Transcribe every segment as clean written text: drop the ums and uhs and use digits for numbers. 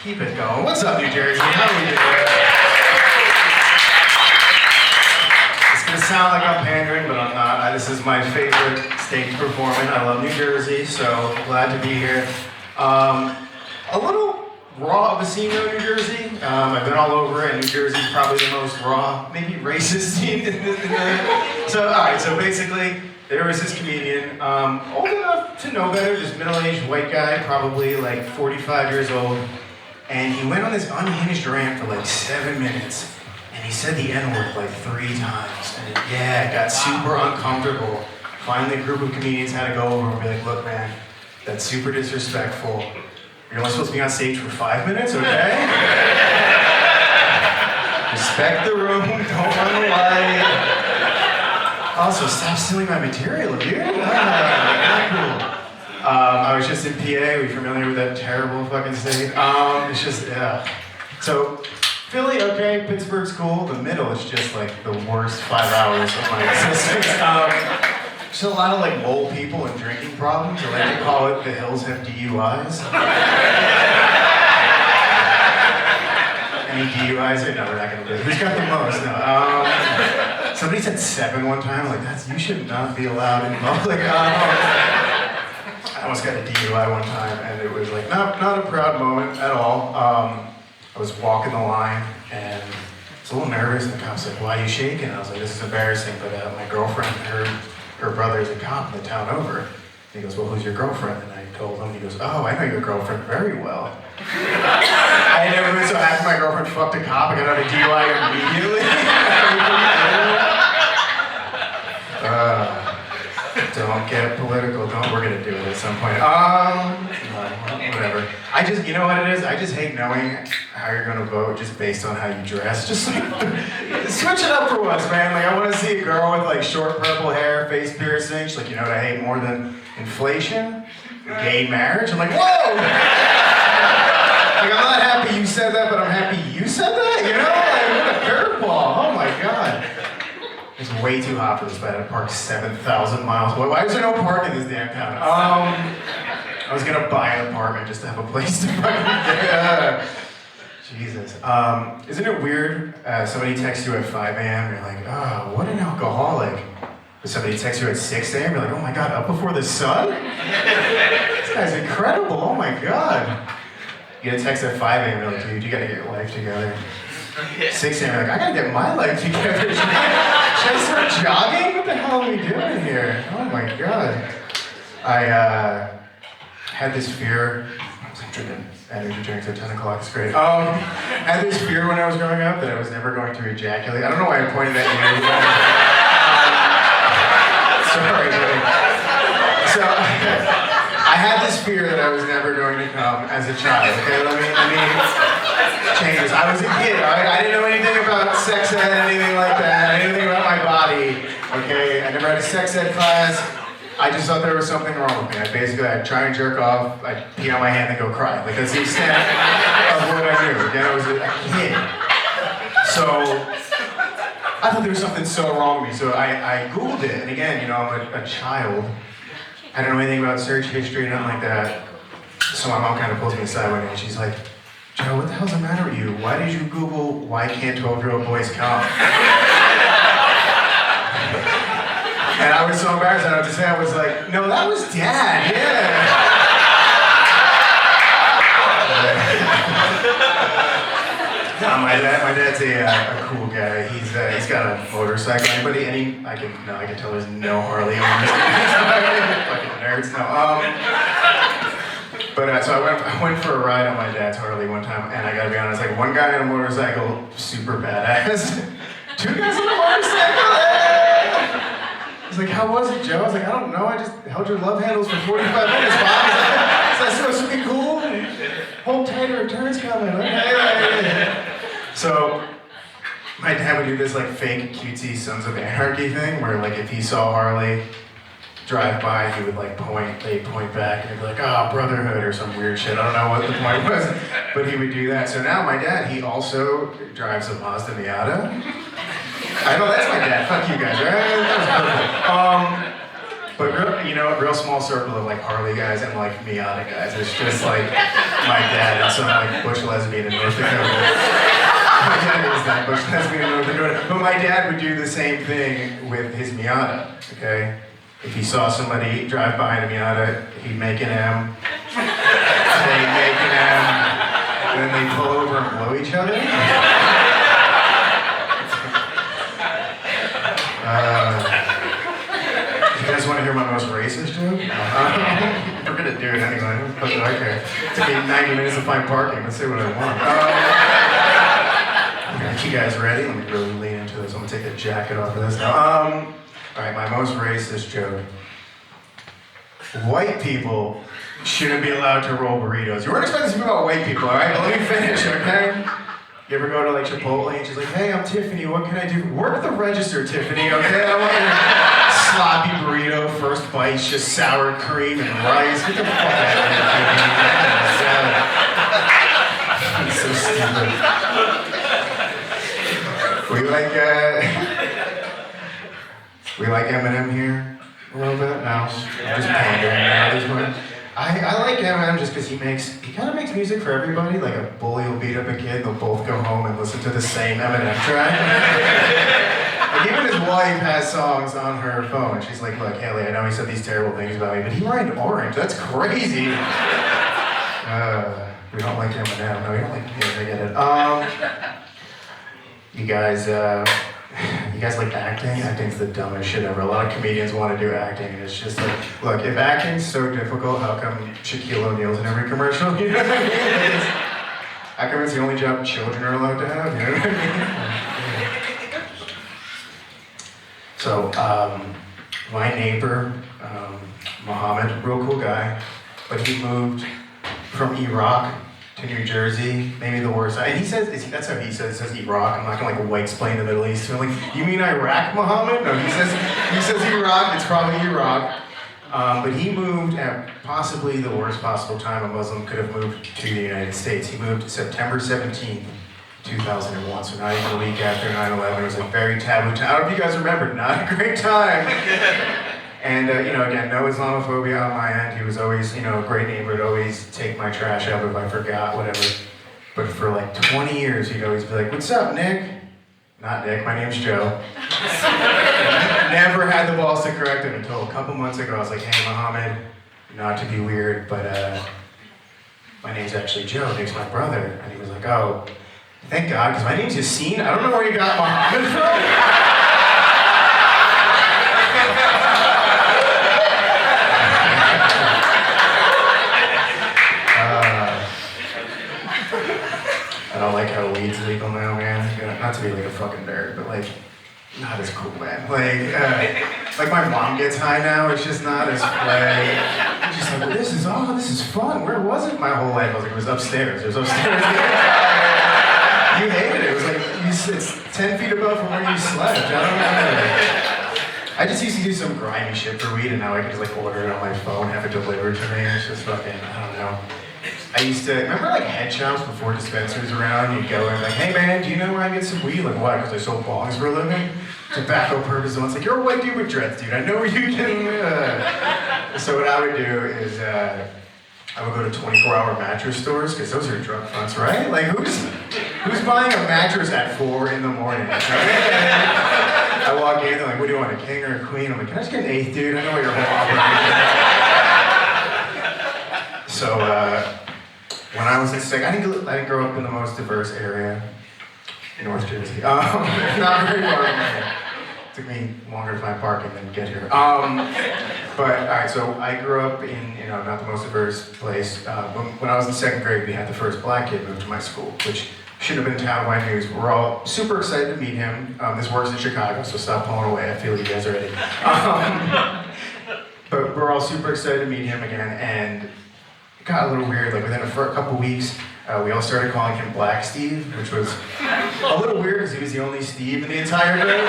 Keep it going. What's up, New Jersey? How are we doing? It's gonna sound like I'm pandering, but I'm not. This is my favorite state to perform in. I love New Jersey, so glad to be here. A little raw of a scene though, New Jersey. I've been all over it. New Jersey's probably the most raw, maybe racist scene in the So, alright, so basically, there was this comedian, old enough to know better, just middle-aged white guy, probably like 45 years old. And he went on this unhinged rant for like 7 minutes. And he said the N-word like 3 times. And it got super uncomfortable. Finally, a group of comedians had to go over and be like, look, man, that's super disrespectful. You're only supposed to be on stage for 5 minutes, okay? Respect the room, don't run the light. Also, stop stealing my material, dude. Not cool. I was just in PA. Are you familiar with that terrible fucking state? It's just, yeah. So, Philly, okay, Pittsburgh's cool. The middle is just like the worst 5 hours of my existence. There's a lot of like old people and drinking problems. I like to call it the hills have DUIs. Any DUIs? No, we're not gonna do it. Who's got the most? No. Somebody said 7 one time. Like you should not be allowed in public. I almost got a DUI one time, and it was like not a proud moment at all. I was walking the line, and I was a little nervous, and the cop's like, "Why are you shaking?" And I was like, "This is embarrassing, but my girlfriend, her brother's a cop in the town over." And he goes, "Well, who's your girlfriend?" And I told him. He goes, "Oh, I know your girlfriend very well." I had never been so happy my girlfriend fucked a cop. I got out of DUI immediately. Don't get political. We're gonna do it at some point. Whatever. You know what it is? I just hate knowing how you're gonna vote just based on how you dress. Just like, switch it up for once, man. Like, I want to see a girl with like short purple hair, face piercing. She's like, you know what I hate more than inflation? Gay marriage. I'm like, whoa! Like, I'm not happy you said that, but I'm happy you said that. You know? Like, what a curveball. Oh my god. It's way too hot for this, but I had to park 7,000 miles away. Why is there no parking in this damn town? I was gonna buy an apartment just to have a place to fucking Jesus. Isn't it weird? Somebody texts you at 5 a.m. You're like, oh, what an alcoholic. But somebody texts you at 6 a.m. You're like, oh my god, up before the sun? This guy's incredible. Oh my god. You get a text at 5 a.m. You're like, dude, you gotta get your life together. 6 a.m. You're like, I gotta get my life together. Should I start jogging? What the hell are we doing here? Oh my god. I had this fear. I was like drinking energy drinks at 10 o'clock. It's great. I had this fear when I was growing up that I was never going to ejaculate. I don't know why I pointed at you. Sorry, buddy. So I had this fear that I was never going to come as a child. Okay, let me change this. I was a kid, all right? I didn't know anything about sex ed, anything like that. I didn't know anything about my body, okay? I never had a sex ed class. I just thought there was something wrong with me. I'd try and jerk off, I'd pee on my hand and go cry. Like, that's the extent of what I knew. Again, I was a kid. So, I thought there was something so wrong with me. So I Googled it, and again, you know, I'm a child. I don't know anything about search history, nothing like that. So my mom kind of pulls me aside one day, and she's like, Joe, what the hell's the matter with you? Why did you Google, why can't 12-year-old boys come? And I was so embarrassed, I don't know what to say. I was like, no, that was Dad, yeah. No, my dad's a cool guy. He's got a motorcycle. Anybody, I can tell there's no Harley owners. Fucking nerds, no. But so I went for a ride on my dad's Harley one time, and I gotta be honest, like one guy on a motorcycle, super badass. 2 guys on a motorcycle, I was like, how was it, Joe? I was like, I don't know, I just held your love handles for 45 minutes, Bob. Is that supposed to be cool? Hold tighter, a turn's coming. Okay. So, my dad would do this like fake cutesy Sons of Anarchy thing, where like if he saw Harley drive by, he would like they'd point back, and he'd be like, oh, brotherhood, or some weird shit. I don't know what the point was, but he would do that. So now my dad, he also drives a Mazda Miata. I know that's my dad, fuck you guys, right? That was perfect. But real small circle of like Harley guys and like Miata guys. It's just like, my dad and some like bush lesbian in North Dakota. My dad is that bush lesbian in North Dakota. But my dad would do the same thing with his Miata, okay? If he saw somebody drive behind a Miata, he'd make an M. They'd make an M. And then they pull over and blow each other. You guys want to hear my most racist joke? We're gonna do it anyway. Okay. It took me 90 minutes to find parking. Let's see what I want. You guys ready? Let me really lean into this. I'm gonna take the jacket off of this now. All right, my most racist joke. White people shouldn't be allowed to roll burritos. You weren't expecting to speak about white people, all right? But let me finish, okay? You ever go to like Chipotle and she's like, hey, I'm Tiffany, what can I do? Work the register, Tiffany, okay? I want your sloppy burrito, first bite's just sour cream and rice. Get the fuck out of here, Tiffany. So stupid. We like Eminem here a little bit? No? I'm just pandering now this point. I like Eminem just because he kind of makes music for everybody. Like a bully will beat up a kid, they'll both go home and listen to the same Eminem track. Like even his wife has songs on her phone. She's like, look, Haley, I know he said these terrible things about me, but he rhymed orange. That's crazy. We don't like Eminem. No, we don't like him. I get it. You guys like acting? Acting's the dumbest shit ever. A lot of comedians want to do acting, and it's just like, look, if acting's so difficult, how come Shaquille O'Neal's in every commercial? You know what I mean? How come it's the only job children are allowed to have? You know what I mean? So, my neighbor, Mohammed, real cool guy, but he moved from Iraq to New Jersey, maybe the worst. And he says, that's how he says Iraq. I'm not gonna like white explain the Middle East. I'm like, you mean Iraq, Mohammed? No, he says Iraq, it's probably Iraq. But he moved at possibly the worst possible time a Muslim could have moved to the United States. He moved September 17th, 2001, so not even a week after 9/11. It was a very taboo time. I don't know if you guys remember, not a great time. And, again, no Islamophobia on my end. He was always, a great neighbor. Would always take my trash out if I forgot, whatever. But for like 20 years, he'd always be like, what's up, Nick? Not Nick, my name's Joe. Never had the balls to correct him until a couple months ago. I was like, hey, Mohammed, not to be weird, but my name's actually Joe. Nick's my brother. And he was like, oh, thank God, because my name's Yassine. I don't know where you got Mohammed from. I don't like how weed's legal now, man. Not to be like a fucking nerd, but like, not as cool, man. Like my mom gets high now, it's just not as play. It's just like, this is fun. Where was it my whole life? I was like, it was upstairs. It was upstairs. You hated it. It was like, it's 10 feet above from where you slept. I don't know. I just used to do some grimy shit for weed, and now I can just like order it on my phone, have it delivered to me. It's just fucking, I don't know. I used to, remember like head shops before dispensaries around? You'd go in like, hey man, do you know where I get some weed? Like, why? Because I sold bongs for a living? Tobacco purposes. It's like, you're a white dude with dreads, dude. I know where you can. So what I would do is, I would go to 24-hour mattress stores, because those are drug fronts, right? Like, who's buying a mattress at 4 in the morning? I walk in, they're like, what do you want, a king or a queen? I'm like, can I just get an eighth, dude? I know what your whole operation is. So, when I was in I didn't grow up in the most diverse area in North Jersey. Not very far from here. Took me longer to find parking than get here. But, all right, so I grew up in, not the most diverse place. When I was in second grade, we had the first black kid move to my school, which should have been townwide news. We're all super excited to meet him. This works in Chicago, so stop pulling away. I feel you guys are ready. But we're all super excited to meet him again, and it got a little weird. Like within a couple weeks, we all started calling him Black Steve, which was a little weird because he was the only Steve in the entire grade.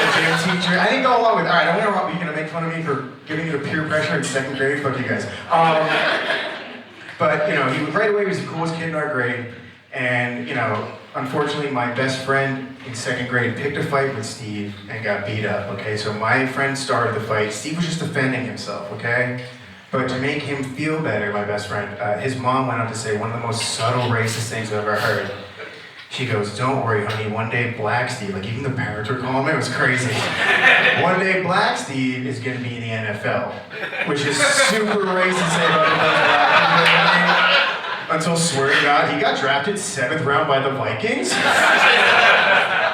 The gym teacher. I didn't go along with, all right, I wonder how you're gonna make fun of me for giving you the peer pressure in second grade. Fuck you guys. But he right away was the coolest kid in our grade, and unfortunately, my best friend in second grade picked a fight with Steve and got beat up. Okay, so my friend started the fight. Steve was just defending himself. Okay. But to make him feel better, my best friend, his mom went on to say one of the most subtle racist things I've ever heard. She goes, don't worry, honey, one day Black Steve, like even the parents were calling me, it was crazy. One day Black Steve is gonna be in the NFL, which is super racist to say about those black people. Until, swear to God, he got drafted 7th round by the Vikings.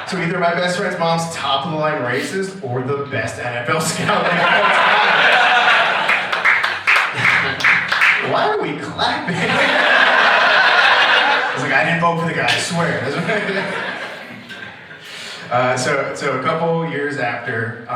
So either my best friend's mom's top of the line racist or the best NFL scout of all time. Why are we clapping? I was like, I didn't vote for the guy, I swear. So a couple years after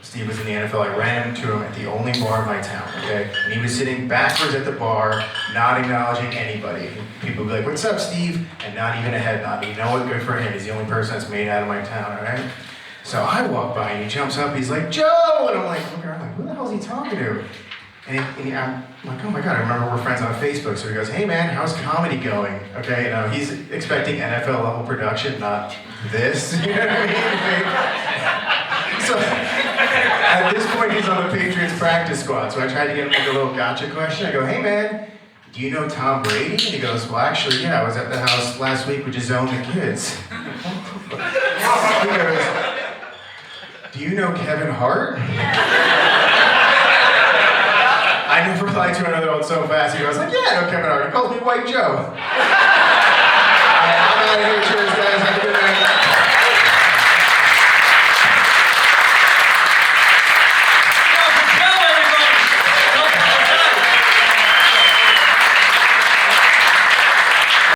Steve was in the NFL, I ran into him at the only bar in my town, okay? And he was sitting backwards at the bar, not acknowledging anybody. People would be like, what's up, Steve? And not even a head nod. You know what, good for him. He's the only person that's made out of my town, all right? So I walk by and he jumps up, he's like, Joe! And I'm like, looking around, like, who the hell is he talking to? And I'm like, oh my God, I remember we're friends on Facebook. So he goes, hey man, how's comedy going? Okay, he's expecting NFL level production, not this, you know what I mean? So at this point, he's on the Patriots practice squad. So I tried to get him like a little gotcha question. I go, hey man, do you know Tom Brady? And he goes, well actually, yeah, I was at the house last week with Giselle and the kids. He goes, do you know Kevin Hart? I never replied to another one so fast. He goes like, yeah, I know Kevin Hart. He calls me White Joe. I'm out of here, cheers.